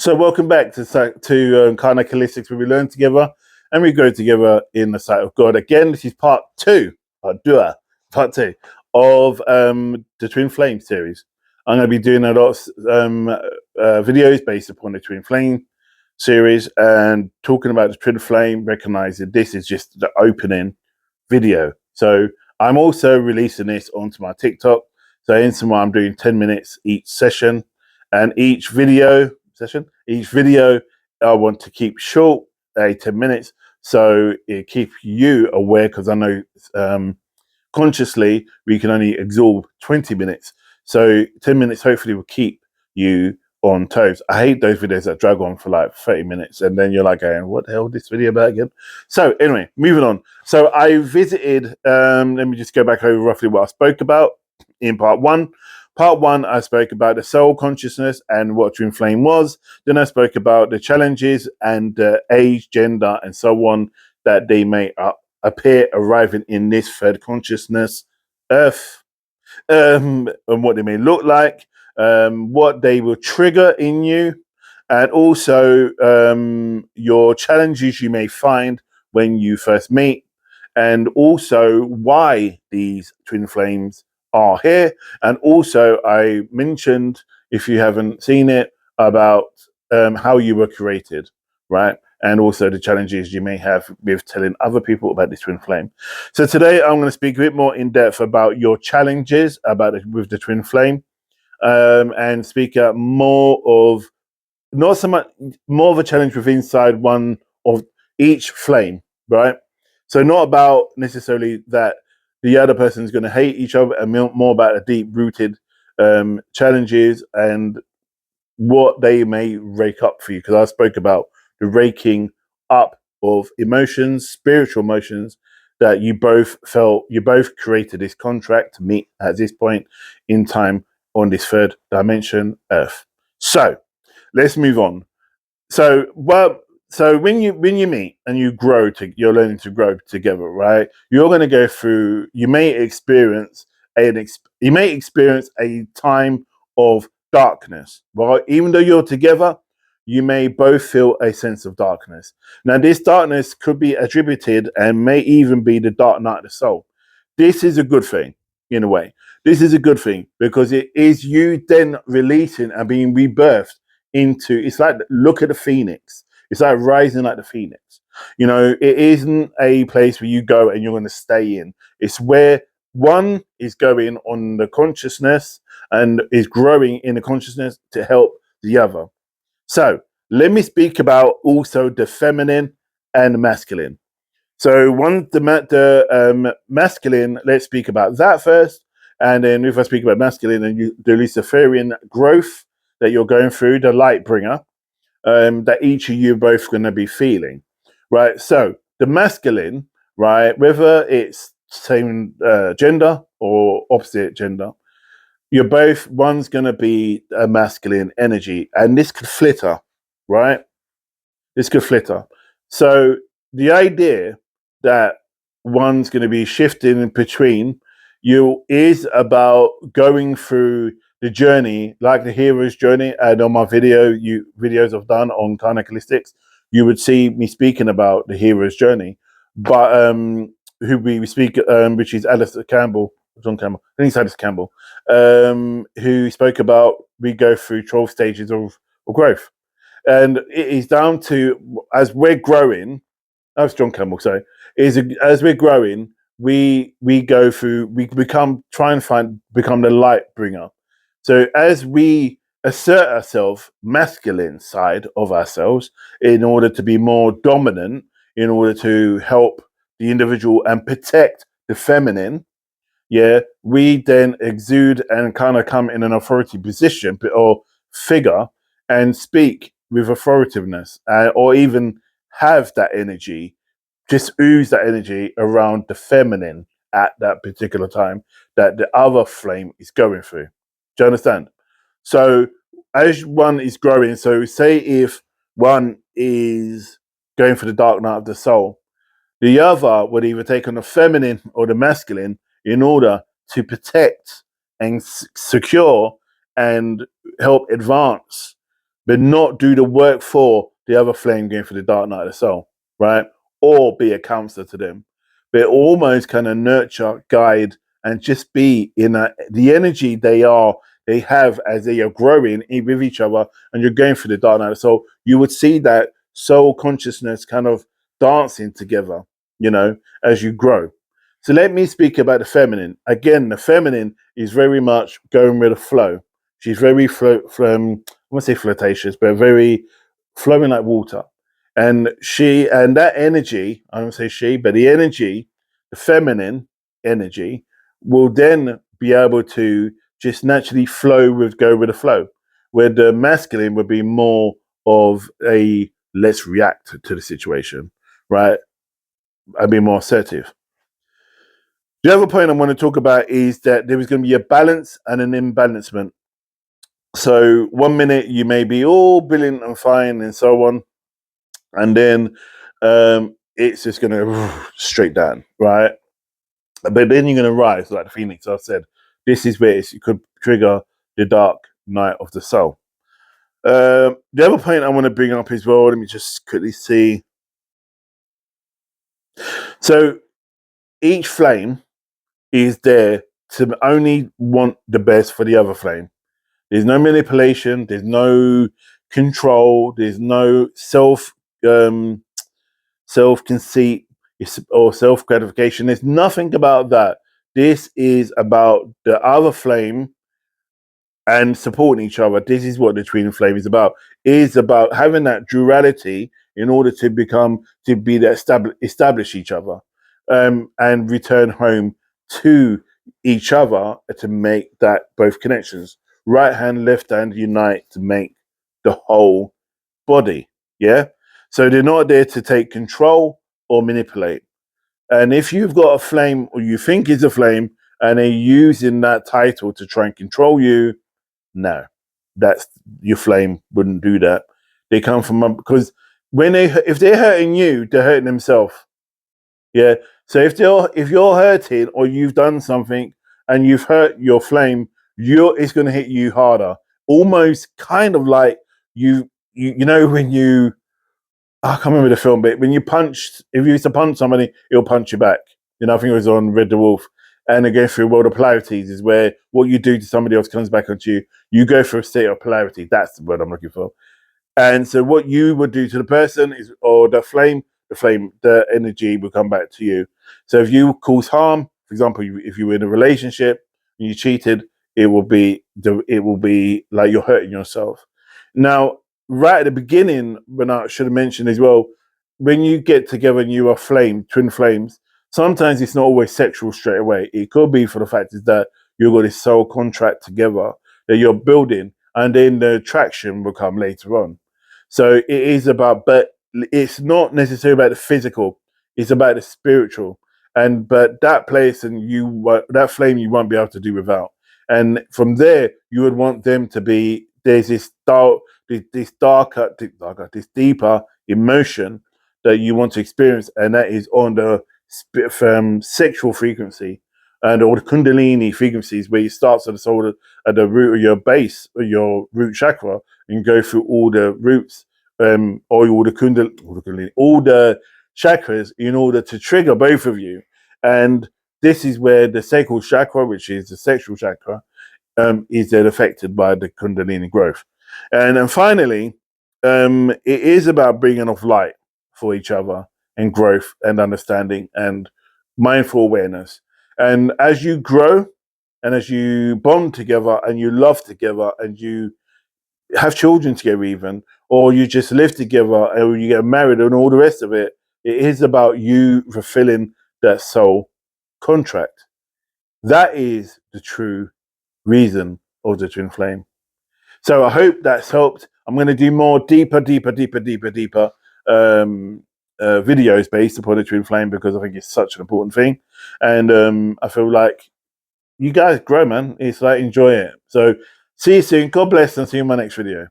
So welcome back to Karnak Holistics, where we learn together and we grow together in the sight of God. Again, this is part two of the Twin Flame series. I'm going to be doing a lot of videos based upon the Twin Flame series and talking about the Twin Flame, recognizing this is just the opening video. So I'm also releasing this onto my TikTok. So Instagram, I'm doing 10 minutes each session, and each video I want to keep short, 10 minutes, so it keeps you aware, because I know consciously we can only absorb 20 minutes. So 10 minutes hopefully will keep you on toes. I hate those videos that drag on for like 30 minutes and then you're like going, what the hell is this video about again? So anyway, moving on. So I visited, let me just go back over roughly what I spoke about in part one. Part one, I spoke about the soul consciousness and what Twin Flame was. Then I spoke about the challenges and age, gender, and so on that they may appear arriving in this third consciousness, Earth, and what they may look like, what they will trigger in you, and also your challenges you may find when you first meet, and also why these twin flames are here. And also I mentioned, if you haven't seen it, about how you were created, right? And also the challenges you may have with telling other people about this twin flame. So today I'm going to speak a bit more in depth about your challenges with the twin flame, and speak more of, not so much more of a challenge with inside one of each flame, right? So not about necessarily that the other person is going to hate each other, and more about the deep rooted challenges and what they may rake up for you. Because I spoke about the raking up of emotions, spiritual emotions, that you both felt, you both created this contract to meet at this point in time on this third dimension, Earth. So let's move on. So when you meet and you grow, you're learning to grow together, right? You're going to go through. You may experience a time of darkness, right? Even though you're together, you may both feel a sense of darkness. Now, this darkness could be attributed and may even be the dark night of the soul. This is a good thing, in a way. This is a good thing because it is you then releasing and being rebirthed into, it's like, look at the phoenix. It's like rising like the phoenix. You know, it isn't a place where you go and you're going to stay in. It's where one is going on the consciousness and is growing in the consciousness to help the other. So let me speak about also the feminine and the masculine. So the masculine, let's speak about that first. And then if I speak about masculine and the Luciferian growth that you're going through, the light bringer, that each of you are both going to be feeling, right? So the masculine, right, whether it's same gender or opposite gender, you're both, one's going to be a masculine energy, and this could flitter, right? This could flitter. So the idea that one's going to be shifting in between you is about going through the journey, like the hero's journey. And on my videos I've done on Karnak Holistics, you would see me speaking about the hero's journey. But who we speak, which is Alistair Campbell, John Campbell, I think it's Alistair Campbell, who spoke about we go through 12 stages of growth. And it is down to, as we're growing, that's John Campbell, sorry, as we're growing, we go through, we become the light bringer. So as we assert ourselves, masculine side of ourselves, in order to be more dominant, in order to help the individual and protect the feminine, yeah, we then exude and kind of come in an authority position or figure and speak with authoritiveness, or even have that energy, just ooze that energy around the feminine at that particular time that the other flame is going through. Do you understand? So as one is growing, so say if one is going for the dark night of the soul, the other would either take on the feminine or the masculine in order to protect and secure and help advance but not do the work for the other flame going for the dark night of the soul, right? Or be a counselor to them, but almost kind of nurture, guide, and just be in the energy they have as they are growing with each other, and you're going through the dark night. So you would see that soul consciousness kind of dancing together, as you grow. So let me speak about the feminine. Again, the feminine is very much going with the flow. She's very, I won't say flirtatious, but very flowing like water. And that energy, I don't say she, but the energy, the feminine energy, will then be able to just naturally go with the flow, where the masculine would be more of a let's react to the situation, right? I'd be more assertive. The other point I want to talk about is that there is going to be a balance and an imbalancement. So 1 minute you may be all brilliant and fine and so on, and then it's just going to straight down, right? But then you're going to rise like the phoenix. I said, this is where it could trigger the dark night of the soul. The other point I want to bring up as well, let me just quickly see. So each flame is there to only want the best for the other flame. There's no manipulation, there's no control, there's no self conceit or self gratification. There's nothing about that. This is about the other flame and supporting each other. This is what the twin flame is about. It's about having that duality in order to establish each other, and return home to each other to make that both connections. Right hand, left hand unite to make the whole body. Yeah. So they're not there to take control or manipulate. And if you've got a flame, or you think it's a flame, and they're using that title to try and control you, no, that's your flame wouldn't do that. They come from, because if they're hurting you, they're hurting themselves. Yeah. So if you're hurting, or you've done something and you've hurt your flame, it's going to hit you harder. Almost kind of like when you, I can't remember the film, but when if you used to punch somebody, it'll punch you back. I think it was on Red the Wolf. And again, through World of Polarities is where what you do to somebody else comes back onto you. You go through a state of polarity. That's the word I'm looking for. And so what you would do to the person or the flame, the energy will come back to you. So if you cause harm, for example, if you were in a relationship and you cheated, it will be like you're hurting yourself. Now, right at the beginning, when I should have mentioned as well, when you get together and you are twin flames, sometimes it's not always sexual straight away. It could be for the fact is that you've got this soul contract together that you're building, and then the attraction will come later on. So it is about, but it's not necessarily about the physical. It's about the spiritual. But that place and that flame you won't be able to do without. And from there, you would want them to be, there's this deeper emotion that you want to experience, and that is on the sexual frequency and all the kundalini frequencies, where you start at the root of your base, or your root chakra, and go through all the roots, or all the chakras, in order to trigger both of you. And this is where the sacral chakra, which is the sexual chakra, is then affected by the kundalini growth. And then finally, it is about bringing off light for each other, and growth and understanding and mindful awareness. And as you grow, and as you bond together, and you love together, and you have children together even, or you just live together, or you get married and all the rest of it, it is about you fulfilling that soul contract. That is the true reason of the twin flame. So I hope that's helped. I'm going to do more deeper videos based upon the twin flame, because I think it's such an important thing. And I feel like you guys grow, man. It's like, enjoy it. So see you soon. God bless, and see you in my next video.